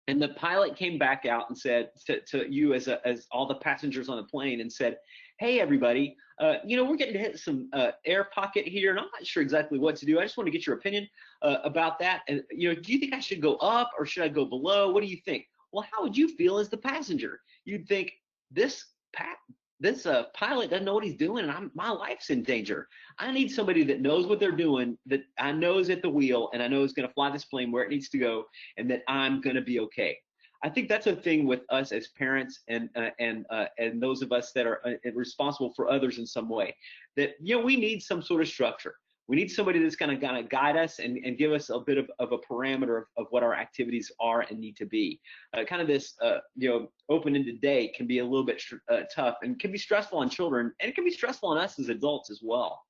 and the pilot came back out and said to you as all the passengers on the plane and said, hey, everybody, we're getting to hit some air pocket here, and I'm not sure exactly what to do. I just want to get your opinion about that. And, do you think I should go up or should I go below? What do you think? Well, how would you feel as the passenger? You'd think this pilot doesn't know what he's doing, and my life's in danger. I need somebody that knows what they're doing, that I know is at the wheel, and I know is going to fly this plane where it needs to go, and that I'm going to be okay. I think that's a thing with us as parents and those of us that are responsible for others in some way, that we need some sort of structure. We need somebody that's going to guide us and give us a bit of a parameter of what our activities are and need to be. Kind of this open-ended day can be a little bit tough and can be stressful on children, and it can be stressful on us as adults as well.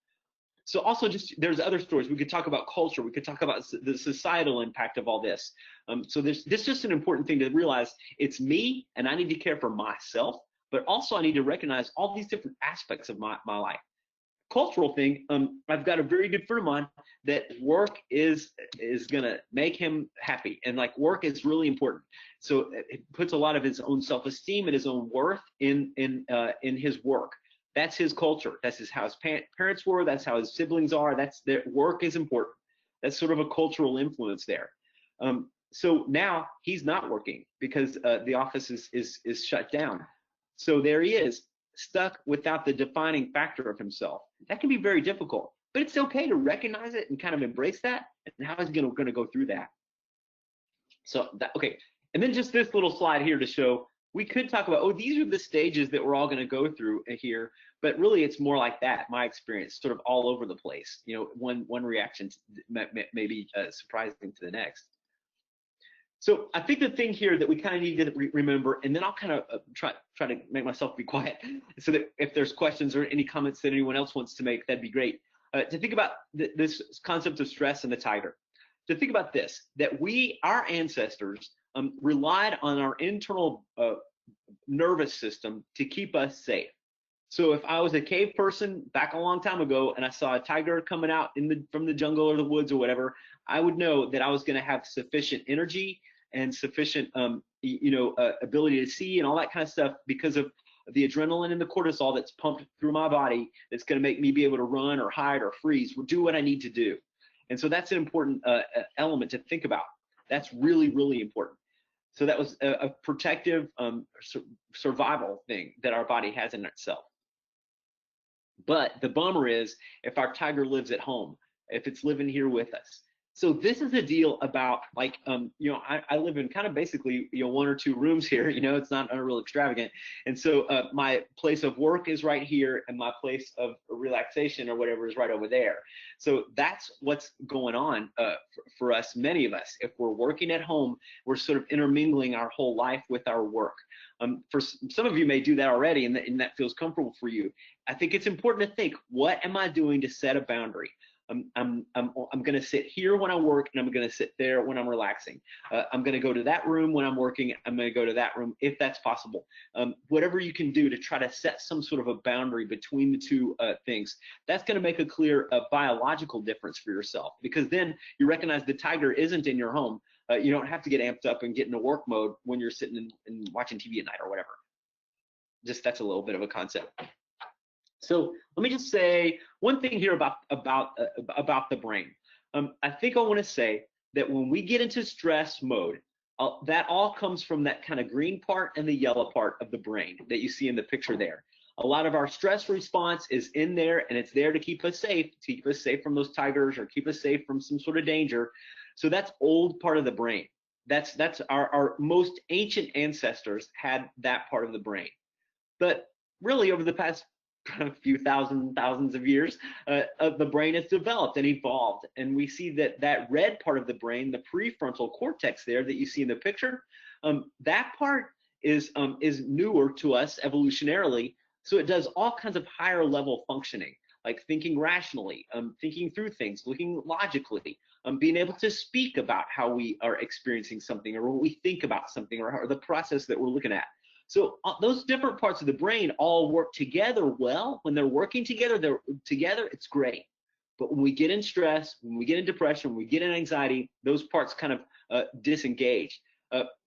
So also there's other stories. We could talk about culture. We could talk about the societal impact of all this. So this is just an important thing to realize. It's me, and I need to care for myself, but also I need to recognize all these different aspects of my life. Cultural thing, I've got a very good friend of mine that work is gonna make him happy, and like work is really important. So it puts a lot of his own self-esteem and his own worth in his work. That's his culture. That's how his parents were. That's how his siblings are. That's their work is important. That's sort of a cultural influence there. So now he's not working because the office is shut down. So there he is, stuck without the defining factor of himself. That can be very difficult, but it's okay to recognize it and kind of embrace that. And how is he going to go through that? So okay, and then just this little slide here to show. We could talk about, these are the stages that we're all going to go through here, but really it's more like that. My experience, sort of all over the place. One reaction may be surprising to the next. So I think the thing here that we kind of need to remember, and then I'll kind of try to make myself be quiet, so that if there's questions or any comments that anyone else wants to make, that'd be great. To think about this concept of stress and the tiger. To think about this, that our ancestors relied on our internal nervous system to keep us safe. So if I was a cave person back a long time ago and I saw a tiger coming out from the jungle or the woods or whatever, I would know that I was going to have sufficient energy and sufficient ability to see and all that kind of stuff because of the adrenaline and the cortisol that's pumped through my body that's going to make me be able to run or hide or freeze or do what I need to do. And so that's an important element to think about. That's really, really important. So that was a protective survival thing that our body has in itself. But the bummer is if our tiger lives at home, if it's living here with us. So this is a deal about like, I live in kind of basically, one or two rooms here, it's not real extravagant. And so my place of work is right here and my place of relaxation or whatever is right over there. So that's what's going on for us, many of us. If we're working at home, we're sort of intermingling our whole life with our work. For some of you may do that already and that feels comfortable for you. I think it's important to think, what am I doing to set a boundary? I'm going to sit here when I work, and I'm going to sit there when I'm relaxing. I'm going to go to that room when I'm working. I'm going to go to that room if that's possible. Whatever you can do to try to set some sort of a boundary between the two things, that's going to make a clear biological difference for yourself, because then you recognize the tiger isn't in your home. You don't have to get amped up and get into work mode when you're sitting and watching TV at night or whatever. Just that's a little bit of a concept. So let me just say one thing here about the brain. I think I want to say that when we get into stress mode, that all comes from that kind of green part and the yellow part of the brain that you see in the picture there. A lot of our stress response is in there, and it's there to keep us safe from those tigers or keep us safe from some sort of danger. So that's old part of the brain. That's our most ancient ancestors had that part of the brain. But really, over the past few thousands of years, the brain has developed and evolved, and we see that red part of the brain, the prefrontal cortex there that you see in the picture, that part is newer to us evolutionarily. So it does all kinds of higher level functioning, like thinking rationally, thinking through things, looking logically, being able to speak about how we are experiencing something or what we think about something or the process that we're looking at. So those different parts of the brain all work together well. When they're working together, it's great. But when we get in stress, when we get in depression, when we get in anxiety, those parts kind of disengage.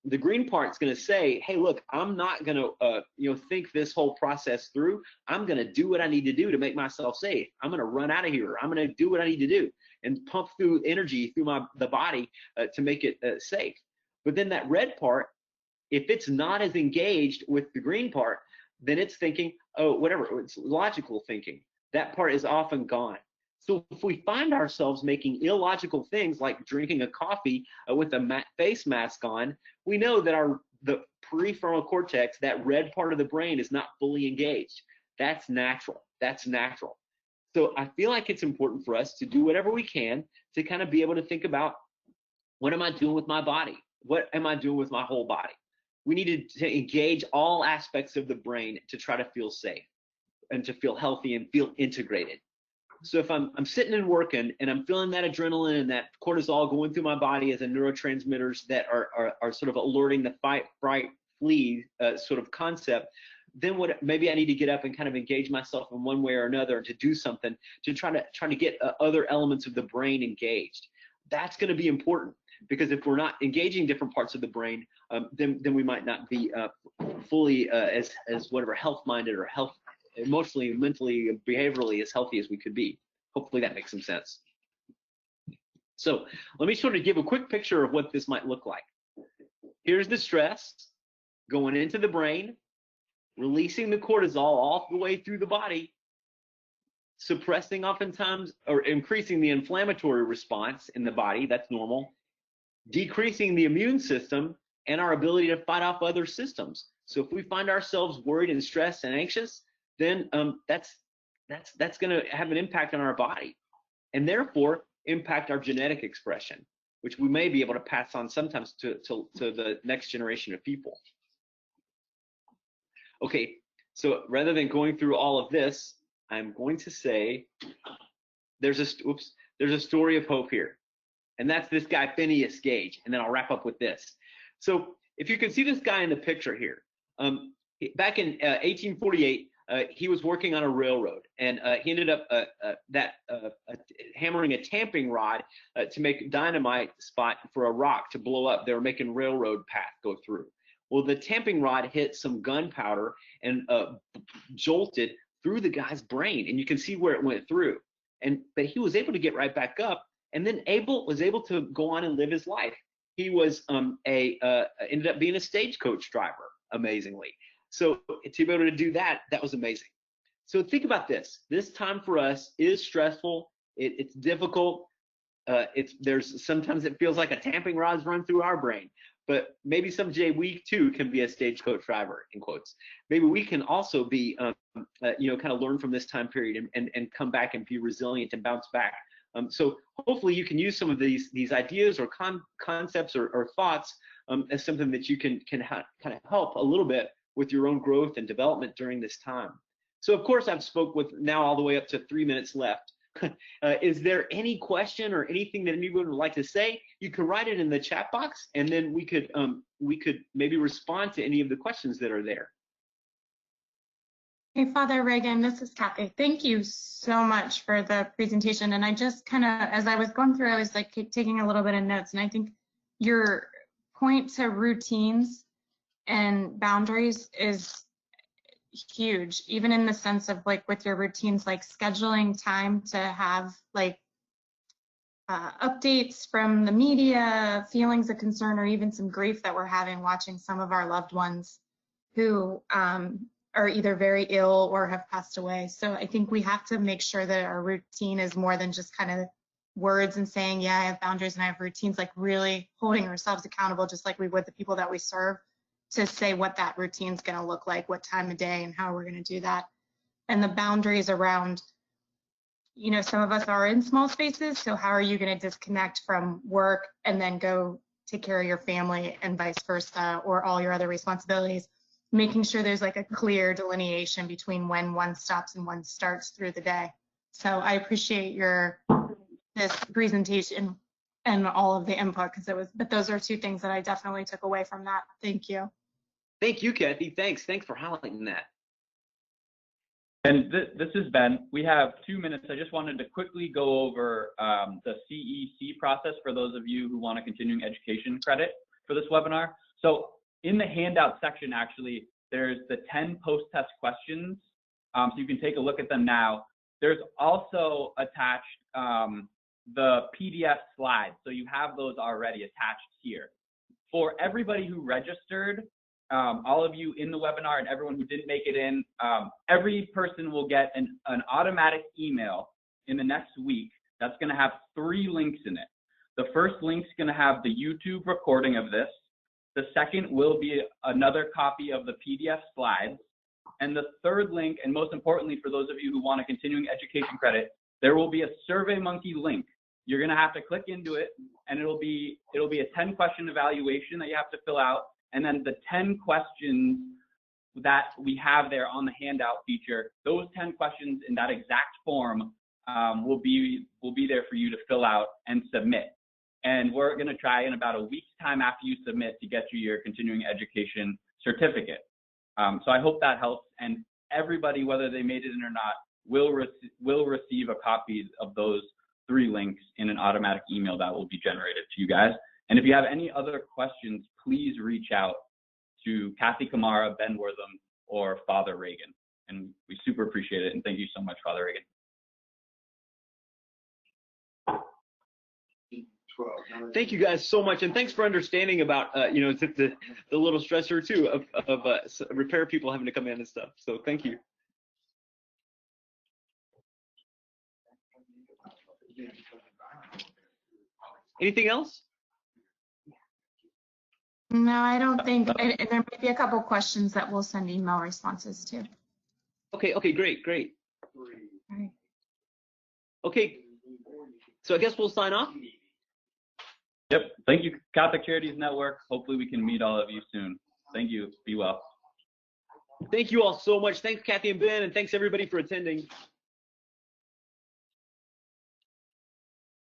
The green part's going to say, hey, look, I'm not going to think this whole process through. I'm going to do what I need to do to make myself safe. I'm going to run out of here. I'm going to do what I need to do and pump through energy through the body to make it safe. But then that red part, if it's not as engaged with the green part, then it's thinking, oh, whatever, it's logical thinking. That part is often gone. So if we find ourselves making illogical things like drinking a coffee with a face mask on, we know that the prefrontal cortex, that red part of the brain, is not fully engaged. That's natural. That's natural. So I feel like it's important for us to do whatever we can to kind of be able to think about, what am I doing with my body? What am I doing with my whole body? We need to engage all aspects of the brain to try to feel safe and to feel healthy and feel integrated. So if I'm sitting and working and I'm feeling that adrenaline and that cortisol going through my body as a neurotransmitters that are sort of alerting the fight, fright, flee sort of concept, then maybe I need to get up and kind of engage myself in one way or another to do something to try to get other elements of the brain engaged. That's going to be important, because if we're not engaging different parts of the brain, then we might not be fully as whatever health-minded or emotionally, mentally, behaviorally as healthy as we could be. Hopefully that makes some sense. So let me sort of give a quick picture of what this might look like. Here's the stress going into the brain, releasing the cortisol all the way through the body, suppressing oftentimes or increasing the inflammatory response in the body. That's normal. Decreasing the immune system and our ability to fight off other systems. So if we find ourselves worried and stressed and anxious, then that's going to have an impact on our body, and therefore impact our genetic expression, which we may be able to pass on sometimes to the next generation of people. Okay, so rather than going through all of this, I'm going to say there's a story of hope here, and that's this guy Phineas Gage, and then I'll wrap up with this. So if you can see this guy in the picture here, back in 1848. He was working on a railroad, and he ended up hammering a tamping rod to make dynamite spot for a rock to blow up. They were making railroad path go through. Well, the tamping rod hit some gunpowder and jolted through the guy's brain, and you can see where it went through. But he was able to get right back up, and then was able to go on and live his life. He was ended up being a stagecoach driver, amazingly. So to be able to do that was amazing. So think about this. This time for us is stressful. It's difficult. Sometimes it feels like a tamping rod's run through our brain. But maybe someday we too can be a stagecoach driver, in quotes. Maybe we can also be, kind of learn from this time period and come back and be resilient and bounce back. So hopefully you can use some of these ideas or concepts or thoughts as something that you can kind of help a little bit with your own growth and development during this time. So of course I've spoke with now all the way up to 3 minutes left. Is there any question or anything that anyone would like to say? You can write it in the chat box, and then we could maybe respond to any of the questions that are there. Hey, Father Reagan, this is Kathy. Thank you so much for the presentation. And I just kind of, as I was going through, I was like taking a little bit of notes, and I think your point to routines and boundaries is huge, even in the sense of like with your routines, like scheduling time to have like updates from the media, feelings of concern, or even some grief that we're having watching some of our loved ones who are are either very ill or have passed away. So I think we have to make sure that our routine is more than just kind of words and saying, yeah, I have boundaries and I have routines, like really holding ourselves accountable, just like we would the people that we serve, to say what that routine is going to look like, what time of day and how we're going to do that. And the boundaries around, you know, some of us are in small spaces, so how are you going to disconnect from work and then go take care of your family and vice versa, or all your other responsibilities, making sure there's like a clear delineation between when one stops and one starts through the day. So I appreciate this presentation and all of the input, but those are two things that I definitely took away from that. Thank you. Thank you, Kathy. Thanks for highlighting that. And this is Ben. We have 2 minutes. I just wanted to quickly go over the CEC process for those of you who want a continuing education credit for this webinar. So in the handout section, actually, there's the 10 post-test questions. So you can take a look at them now. There's also attached the PDF slides. So you have those already attached here. For everybody who registered, all of you in the webinar and everyone who didn't make it in, every person will get an automatic email in the next week that's going to have 3 links in it. The first link's going to have the YouTube recording of this. The second will be another copy of the PDF slides. And the third link, and most importantly for those of you who want a continuing education credit, there will be a SurveyMonkey link. You're going to have to click into it, and it'll be a 10-question evaluation that you have to fill out. And then the 10 questions that we have there on the handout feature, those 10 questions in that exact form will be there for you to fill out and submit. And we're going to try in about a week's time after you submit to get you your continuing education certificate. So I hope that helps. And everybody, whether they made it in or not, will receive a copy of those 3 links in an automatic email that will be generated to you guys. And if you have any other questions, please reach out to Kathy Kamara, Ben Wortham, or Father Reagan. And we super appreciate it. And thank you so much, Father Reagan. Thank you guys so much, and thanks for understanding about you know, the little stressor too of repair people having to come in and stuff. So thank you. Anything else? No, I don't think, and there might be a couple questions that we'll send email responses to. Okay, great. All right. Okay, so I guess we'll sign off. Yep. Thank you, Catholic Charities Network. Hopefully we can meet all of you soon. Thank you. Be well. Thank you all so much. Thanks, Kathy and Ben, and thanks everybody for attending.